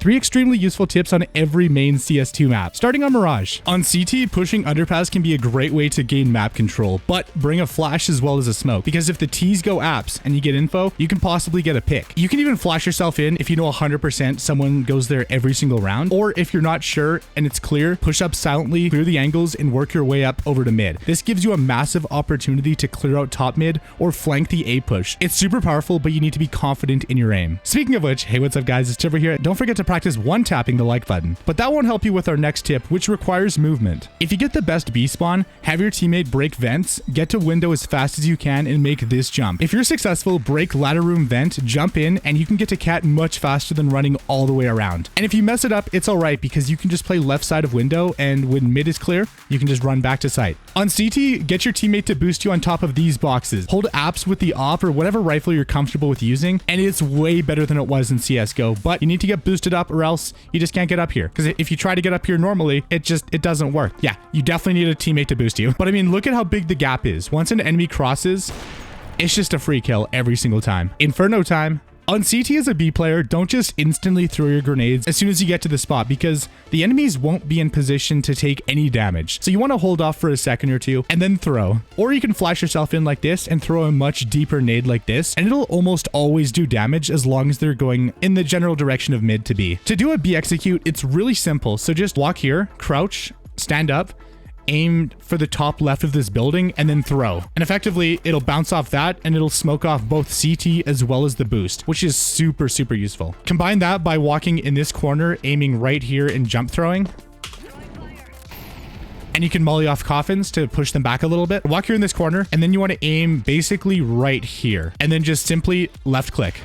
3 extremely useful tips on every main CS2 map. Starting on Mirage. On CT, pushing Underpass can be a great way to gain map control, but bring a flash as well as a smoke, because if the T's go apps and you get info, you can possibly get a pick. You can even flash yourself in if you know 100% someone goes there every single round, or if you're not sure and it's clear, push up silently, clear the angles, and work your way up over to mid. This gives you a massive opportunity to clear out top mid or flank the A push. It's super powerful, but you need to be confident in your aim. Speaking of which, hey, what's up guys, it's Trevor here. Don't forget to practice one tapping the like button, but that won't help you with our next tip, which requires movement. If you get the best B spawn, have your teammate break vents, get to window as fast as you can, and make this jump. If you're successful, break ladder room vent, jump in, and you can get to cat much faster than running all the way around. And if you mess it up, it's alright, because you can just play left side of window, and when mid is clear, you can just run back to site. On CT, get your teammate to boost you on top of these boxes. Hold apps with the op or whatever rifle you're comfortable with using, and it's way better than it was in CSGO, but you need to get boosted up or else you just can't get up here. Because if you try to get up here normally, it doesn't work. Yeah, you definitely need a teammate to boost you. But I mean, look at how big the gap is. Once an enemy crosses, it's just a free kill every single time. Inferno time. On CT as a B player, don't just instantly throw your grenades as soon as you get to the spot, because the enemies won't be in position to take any damage. So you want to hold off for a second or two and then throw. Or you can flash yourself in like this and throw a much deeper nade like this, and it'll almost always do damage as long as they're going in the general direction of mid to B. To do a B execute, it's really simple. So just walk here, crouch, stand up, aim for the top left of this building, and then throw. And effectively, it'll bounce off that and it'll smoke off both CT as well as the boost, which is super, super useful. Combine that by walking in this corner, aiming right here and jump throwing. And you can molly off coffins to push them back a little bit. Walk here in this corner, and then you want to aim basically right here, and then just simply left click.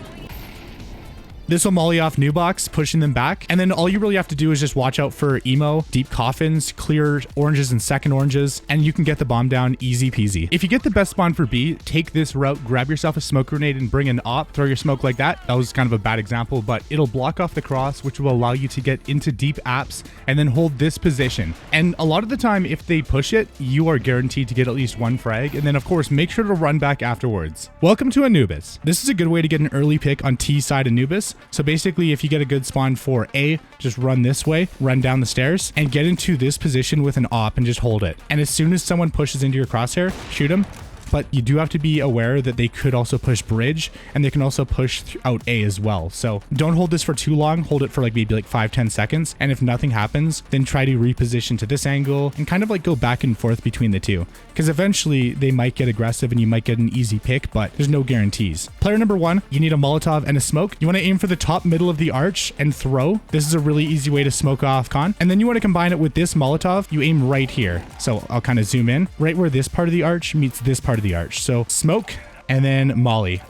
This will molly off new box, pushing them back. And then all you really have to do is just watch out for emo, deep coffins, clear oranges and second oranges, and you can get the bomb down easy peasy. If you get the best spawn for B, take this route, grab yourself a smoke grenade and bring an op, throw your smoke like that. That was kind of a bad example, but it'll block off the cross, which will allow you to get into deep apps and then hold this position. And a lot of the time, if they push it, you are guaranteed to get at least one frag. And then of course, make sure to run back afterwards. Welcome to Anubis. This is a good way to get an early pick on T side Anubis. So basically, if you get a good spawn for A, just run this way, run down the stairs, and get into this position with an op and just hold it. And as soon as someone pushes into your crosshair, shoot them. But you do have to be aware that they could also push bridge, and they can also push out A as well. So don't hold this for too long. Hold it for maybe 5-10 seconds. And if nothing happens, then try to reposition to this angle and kind of go back and forth between the two. Because eventually they might get aggressive and you might get an easy pick, but there's no guarantees. Player number 1, you need a Molotov and a smoke. You want to aim for the top middle of the arch and throw. This is a really easy way to smoke off con. And then you want to combine it with this Molotov. You aim right here. So I'll kind of zoom in right where this part of the arch meets this part of the arch. So smoke and then molly.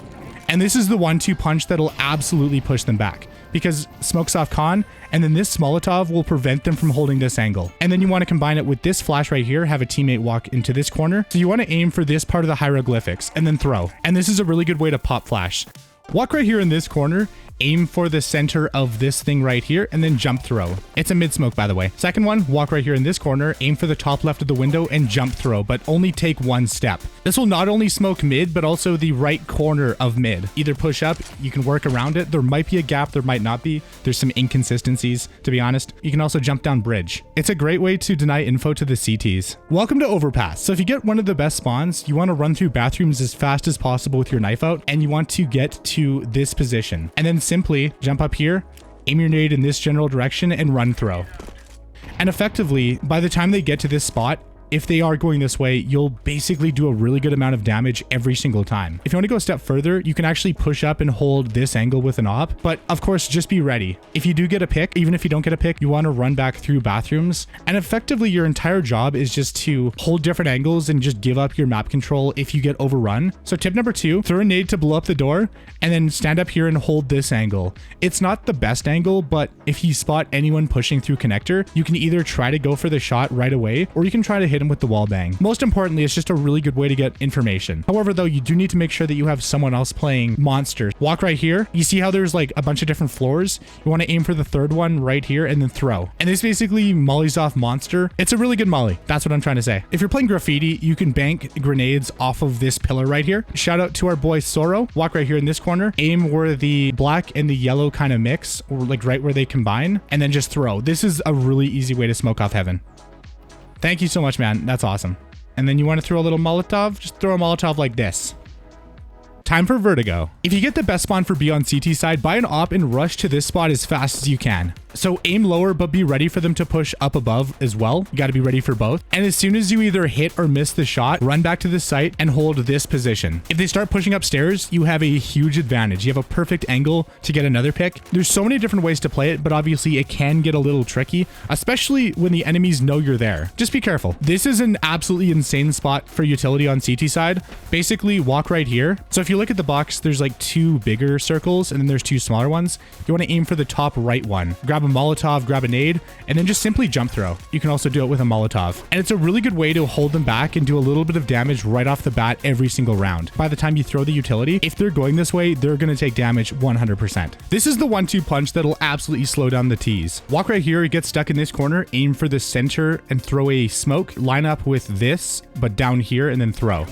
And this is the 1-2 punch that'll absolutely push them back, because smoke's off con, and then this Molotov will prevent them from holding this angle. And then you want to combine it with this flash right here, have a teammate walk into this corner. So you want to aim for this part of the hieroglyphics and then throw. And this is a really good way to pop flash. Walk right here in this corner, aim for the center of this thing right here, and then jump throw. It's a mid smoke, by the way. Second one, walk right here in this corner, aim for the top left of the window and jump throw, but only take one step. This will not only smoke mid, but also the right corner of mid. Either push up, you can work around it. There might be a gap, there might not be. There's some inconsistencies, to be honest. You can also jump down bridge. It's a great way to deny info to the CTs. Welcome to Overpass. So if you get one of the best spawns, you want to run through bathrooms as fast as possible with your knife out, and you want to get to this position. And then simply jump up here, aim your nade in this general direction, and run throw. And effectively, by the time they get to this spot, if they are going this way, you'll basically do a really good amount of damage every single time. If you want to go a step further, you can actually push up and hold this angle with an op, but of course, just be ready. If you do get a pick, even if you don't get a pick, you want to run back through bathrooms, and effectively your entire job is just to hold different angles and just give up your map control if you get overrun. So tip number 2, throw a nade to blow up the door, and then stand up here and hold this angle. It's not the best angle, but if you spot anyone pushing through connector, you can either try to go for the shot right away, or you can try to hit hit him with the wall bang. Most importantly, it's just a really good way to get information. However, though, you do need to make sure that you have someone else playing monsters. Walk right here. You see how there's like a bunch of different floors? You want to aim for the third one right here and then throw. And this basically mollies off monster. It's a really good molly. That's what I'm trying to say. If you're playing graffiti, you can bank grenades off of this pillar right here. Shout out to our boy Soro. Walk right here in this corner. Aim where the black and the yellow kind of mix, or like right where they combine, and then just throw. This is a really easy way to smoke off heaven. Thank you so much, man. That's awesome. And then you want to throw a little Molotov? Just throw a Molotov like this. Time for Vertigo. If you get the best spawn for B on CT side, buy an op and rush to this spot as fast as you can. So aim lower, but be ready for them to push up above as well. You got to be ready for both. And as soon as you either hit or miss the shot, run back to the site and hold this position. If they start pushing upstairs, you have a huge advantage. You have a perfect angle to get another pick. There's so many different ways to play it, but obviously it can get a little tricky, especially when the enemies know you're there. Just be careful. This is an absolutely insane spot for utility on CT side. Basically, walk right here. So if you look at the box, there's like 2 bigger circles and then there's 2 smaller ones. You want to aim for the top right one. Grab a Molotov, grab a nade, and then just simply jump throw. You can also do it with a Molotov. And it's a really good way to hold them back and do a little bit of damage right off the bat every single round. By the time you throw the utility, if they're going this way, they're going to take damage 100%. This is the 1-2 punch that'll absolutely slow down the T's. Walk right here, get stuck in this corner, aim for the center and throw a smoke. Line up with this, but down here, and then throw.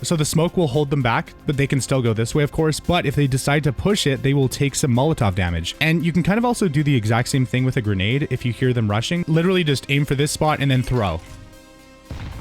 So the smoke will hold them back, but they can still go this way, of course. But if they decide to push it, they will take some Molotov damage. And you can kind of also do the exact same thing with a grenade if you hear them rushing. Literally just aim for this spot and then throw.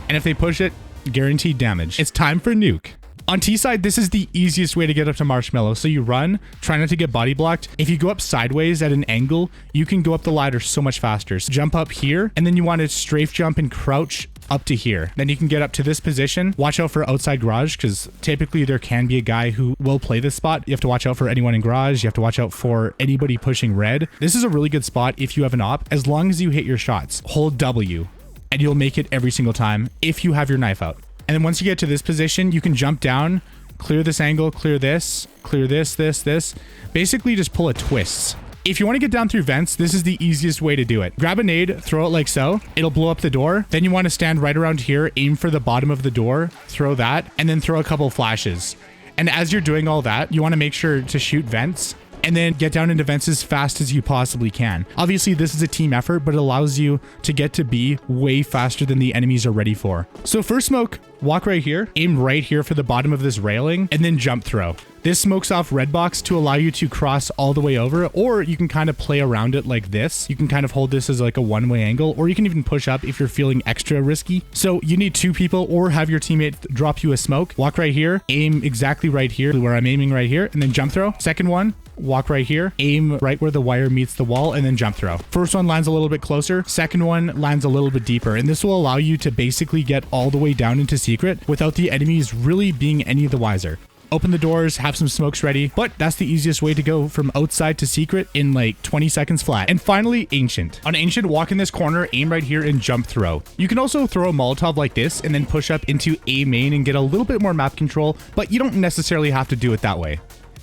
And if they push it, guaranteed damage. It's time for Nuke. On T side, this is the easiest way to get up to Marshmallow. So you run, try not to get body blocked. If you go up sideways at an angle, you can go up the ladder so much faster. So jump up here, and then you want to strafe jump and crouch up to here. Then you can get up to this position. Watch out for outside garage, because typically there can be a guy who will play this spot. You have to watch out for anyone in garage. You have to watch out for anybody pushing red. This is a really good spot if you have an op, as long as you hit your shots. Hold W, and you'll make it every single time if you have your knife out. And then once you get to this position, you can jump down, clear this angle, clear this, this. Basically just pull a twist. If you want to get down through vents, this is the easiest way to do it. Grab a nade, throw it like so. It'll blow up the door. Then you want to stand right around here, aim for the bottom of the door, throw that, and then throw a couple flashes. And as you're doing all that, you want to make sure to shoot vents and then get down into vents as fast as you possibly can. Obviously, this is a team effort, but it allows you to get to B way faster than the enemies are ready for. So first smoke, walk right here, aim right here for the bottom of this railing, and then jump throw. This smokes off red box to allow you to cross all the way over, or you can kind of play around it like this. You can kind of hold this as like a one-way angle, or you can even push up if you're feeling extra risky. So you need 2 people, or have your teammate drop you a smoke. Walk right here, aim exactly right here where I'm aiming right here, and then jump throw. Second one, walk right here, aim right where the wire meets the wall, and then jump throw. First one lands a little bit closer, second one lands a little bit deeper, and this will allow you to basically get all the way down into secret without the enemies really being any the wiser. Open the doors, have some smokes ready, but that's the easiest way to go from outside to secret in like 20 seconds flat. And finally, Ancient. On Ancient, walk in this corner, aim right here, and jump throw. You can also throw a Molotov like this and then push up into A main and get a little bit more map control, but you don't necessarily have to do it that way.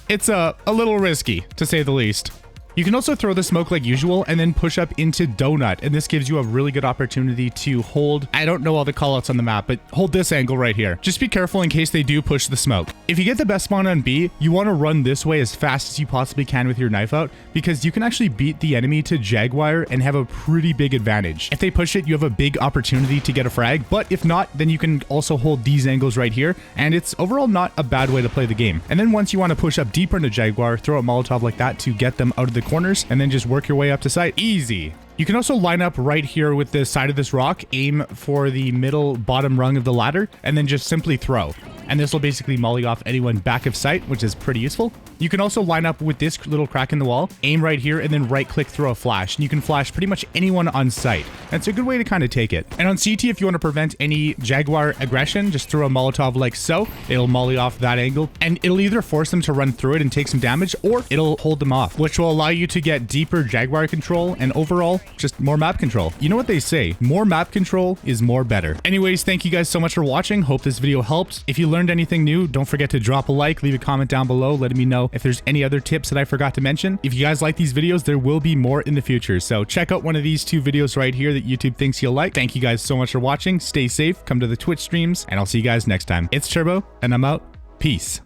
It's a little risky, to say the least. You can also throw the smoke like usual and then push up into Donut, and this gives you a really good opportunity to hold, I don't know all the callouts on the map, but hold this angle right here. Just be careful in case they do push the smoke. If you get the best spawn on B, you want to run this way as fast as you possibly can with your knife out, because you can actually beat the enemy to Jaguar and have a pretty big advantage. If they push it, you have a big opportunity to get a frag, but if not, then you can also hold these angles right here, and it's overall not a bad way to play the game. And then once you want to push up deeper into Jaguar, throw a Molotov like that to get them out of the corners, and then just work your way up to sight. Easy. You can also line up right here with the side of this rock, aim for the middle bottom rung of the ladder, and then just simply throw. And this will basically molly off anyone back of sight, which is pretty useful. You can also line up with this little crack in the wall, aim right here, and then right click, throw a flash. And you can flash pretty much anyone on sight. That's a good way to kind of take it. And on CT, if you want to prevent any Jaguar aggression, just throw a Molotov like so. It'll molly off that angle, and it'll either force them to run through it and take some damage, or it'll hold them off, which will allow you to get deeper Jaguar control and overall just more map control. You know what they say, more map control is more better. Anyways, thank you guys so much for watching. Hope this video helped. If you learned learned anything new, don't forget to drop a like, leave a comment down below, letting me know if there's any other tips that I forgot to mention. If you guys like these videos, there will be more in the future. So check out one of these 2 videos right here that YouTube thinks you'll like. Thank you guys so much for watching. Stay safe, come to the Twitch streams, and I'll see you guys next time. It's Turbo, and I'm out. Peace.